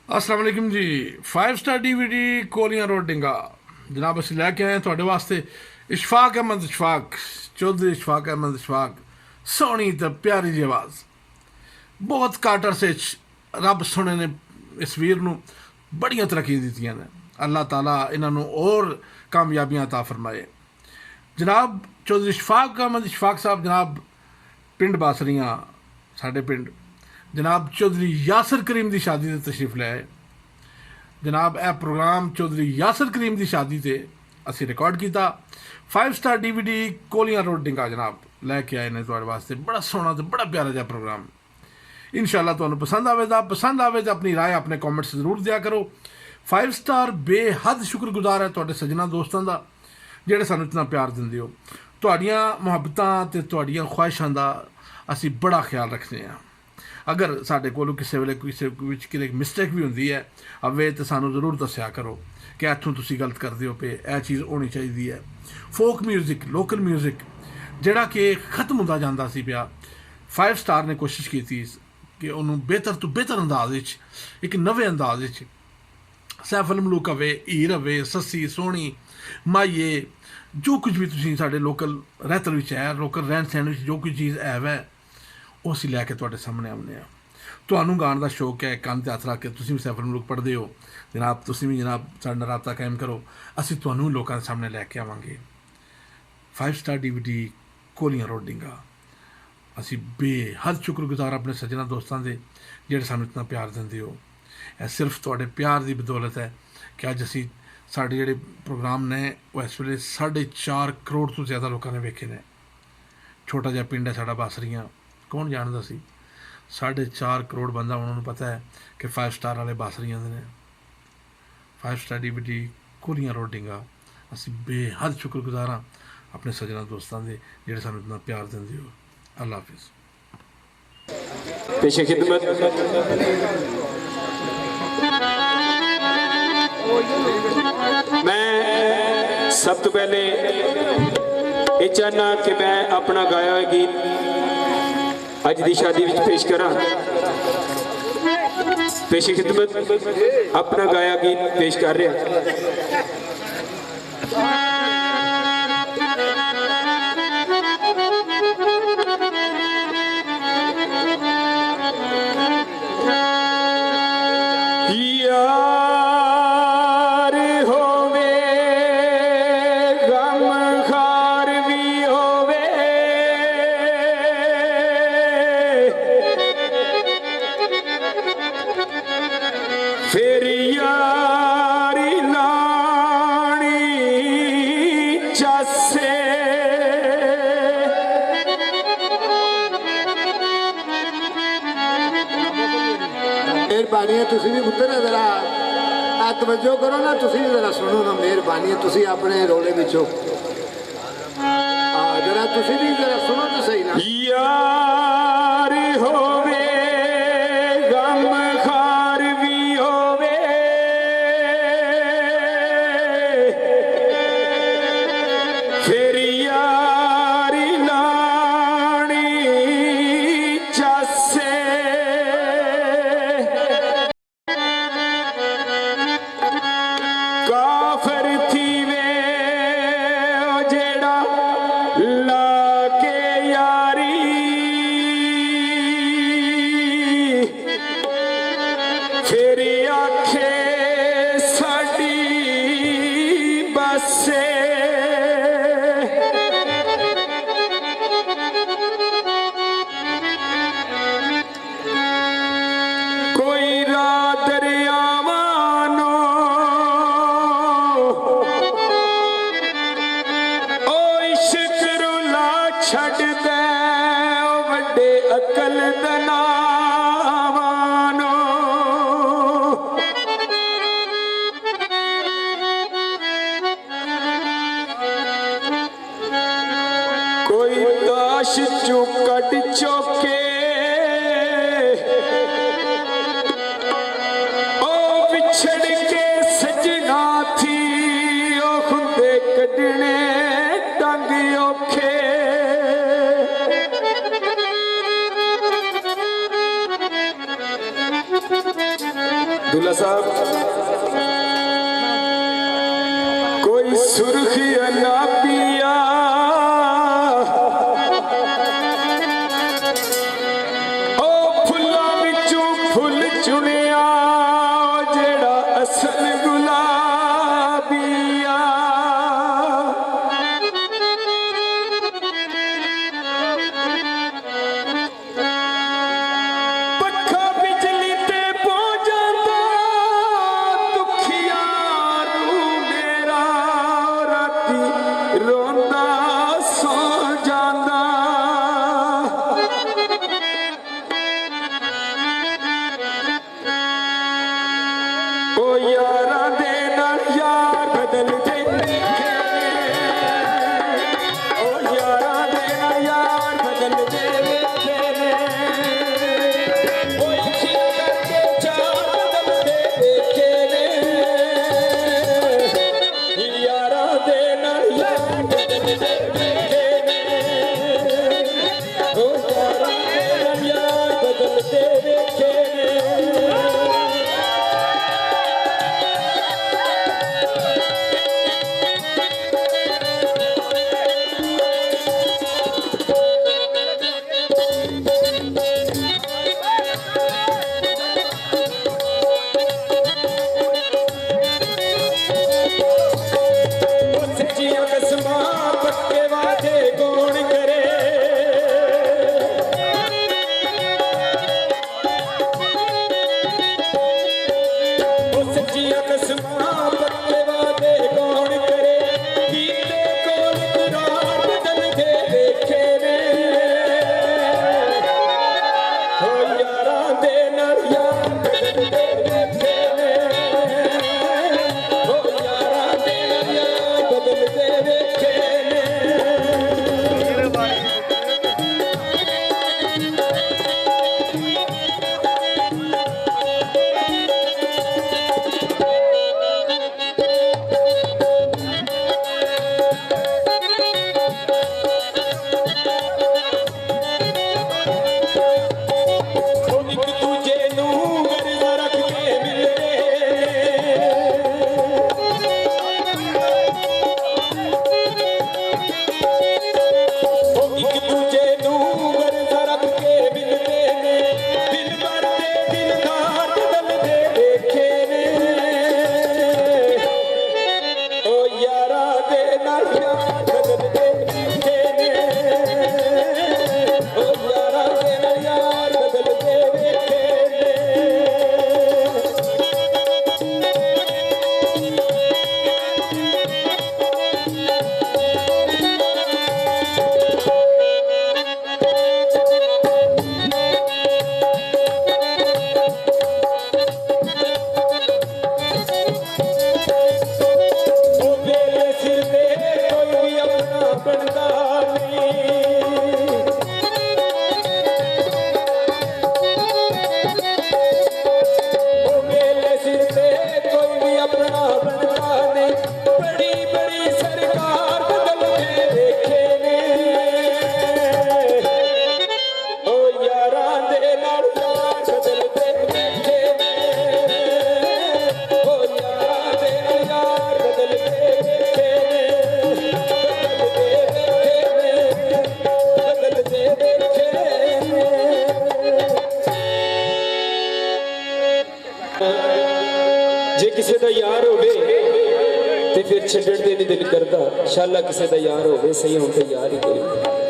अस्सलाम वालेकुम जी। 5 star DVD कोलियां road डिंगा जनाब असं लैके आए थोड़े वास्ते इशफाक अहमद इशफाक चौधरी इशफाक अहमद इशफाक सोहनी तो प्यारी जी आवाज़ बहुत घट अरसे रब सोने ने इस वीर नूं बड़ियां तरक्की दित्तियां ने। अल्लाह ताला इन्हों और कामयाबियां अता फरमाए। जनाब चौधरी इशफाक अहमद इशफाक साहब जनाब पिंड बासरियां साढ़े पिंड जनाब चौधरी यासर करीम की शादी से तशरीफ ले आए। जनाब यह प्रोग्राम चौधरी यासर करीम की शादी से असी रिकॉर्ड किया। 5 स्टार DVD कोलियां रोड डिंगा जनाब लैके आए ने तुहाडे वास्ते बड़ा सोहना तो बड़ा प्यारा जिहा प्रोग्राम। इंशाअल्लाह तुहानूं पसंद आवेगा। पसंद आवे तो अपनी राय अपने कॉमेंट्स जरूर दिया करो। 5 स्टार बेहद शुक्रगुजार है तुहाडे सज्जना दोस्तों का जिहड़े सानूं इतना प्यार दिंदे हो। तुहाडीआं मुहब्बतां ते तुहाडीआं ख्वाहिशां दा असी बड़ा ख्याल रखते हैं। अगर साढ़े को किसी वे किसी मिसटेक भी होंगी है अवे तो सानू जरूर दसिया करो कि इतों तुम गलत करते हो पे यह चीज़ होनी चाहिए है। फोक म्यूजिक लोकल म्यूजिक जोड़ा कि खत्म होता जाता सी पिया 5 स्टार ने कोशिश की थी कि उन्होंने बेहतर तो बेहतर अंदाज एक नवे अंदाज सैफ अली मलूक हवे हीर हवे सस्सी सोहनी माइए जो कुछ भी तुम साढ़े लोकल रहतर है लोकल रहन सहन जो कोई चीज़ है वै वो असी लैके तुहाडे सामने आने तुहानूं गाने का शौक है कंन ते हत्थ रख के तुसीं भी सैफ अली मलूक पढ़दे हो जनाब तुसीं भी जनाब साडे नाल राबता कायम करो असी तुहानूं लोकां दे सामने लैके आवांगे। 5 स्टार DVD कोलियां रोड डिंगा असी बेहद शुक्रगुजार अपने सज्जना दोस्तों के जिहड़े सानूं इतना प्यार दिंदे हो। यह सिर्फ तुहाडे प्यार की बदौलत है कि अज असी साडे जिहड़े प्रोग्राम ने वो इस वेले 4.5 करोड़ तो ज़्यादा लोगों ने वेखे ने। छोटा जिहा पिंड है साडा बासरियां कौन जानता सी 4.5 करोड़ बंदा उन्होंने पता है कि 5 स्टार वाले बासरियां ने। 5 स्टार DVD कोलियां रोड डिंगा असी बेहद शुक्रगुजार हाँ अपने सज्जना दोस्तों के जिहड़े सानूं इतना प्यार दिंदे हो। अल्लाह हाफिज़। पेशे खिदमत मैं सब तो पहले ये चाहना कि मैं अपना गाया हुआ गीत अज की शादी में पेश करा। पेशे खिदमत अपना गाया गीत पेश कर रहा। मेहरबानी है तुसी भी पुत्र जरा तवज्जो करो ना तुसी भी जरा सुनो ना मेहरबानी है तुसी अपने रोले विचों जरा तुसी भी जरा सुनो तो सही ना। यार होवे गम खार भी होवे फिर यारी लानी चसे काफर थी वे जेड़ा लाके यारी फिर आखे साडी बसे कोई रात दरियावानो ओ इश्क रुला छड़ दे वड्डे अकल दनावानो दुल्ला साहब कोई सुर्खिया ना पिया ओ फुल्लां विचों फुल चुनिया जेड़ा असल गुलाबिया पक्खा बिजली ते पहुंच जाता दुखिया रू मेरा राती रोंदा सो जांदा ओ यारा दे नाल यार बदल दे ओ यारा दे नाल यार बदल दे जे किसी का यार होवे ते फिर छड्डण दे नहीं दिल करता। इंशाअल्लाह किसी का यार होवे सही होते यार ही कोई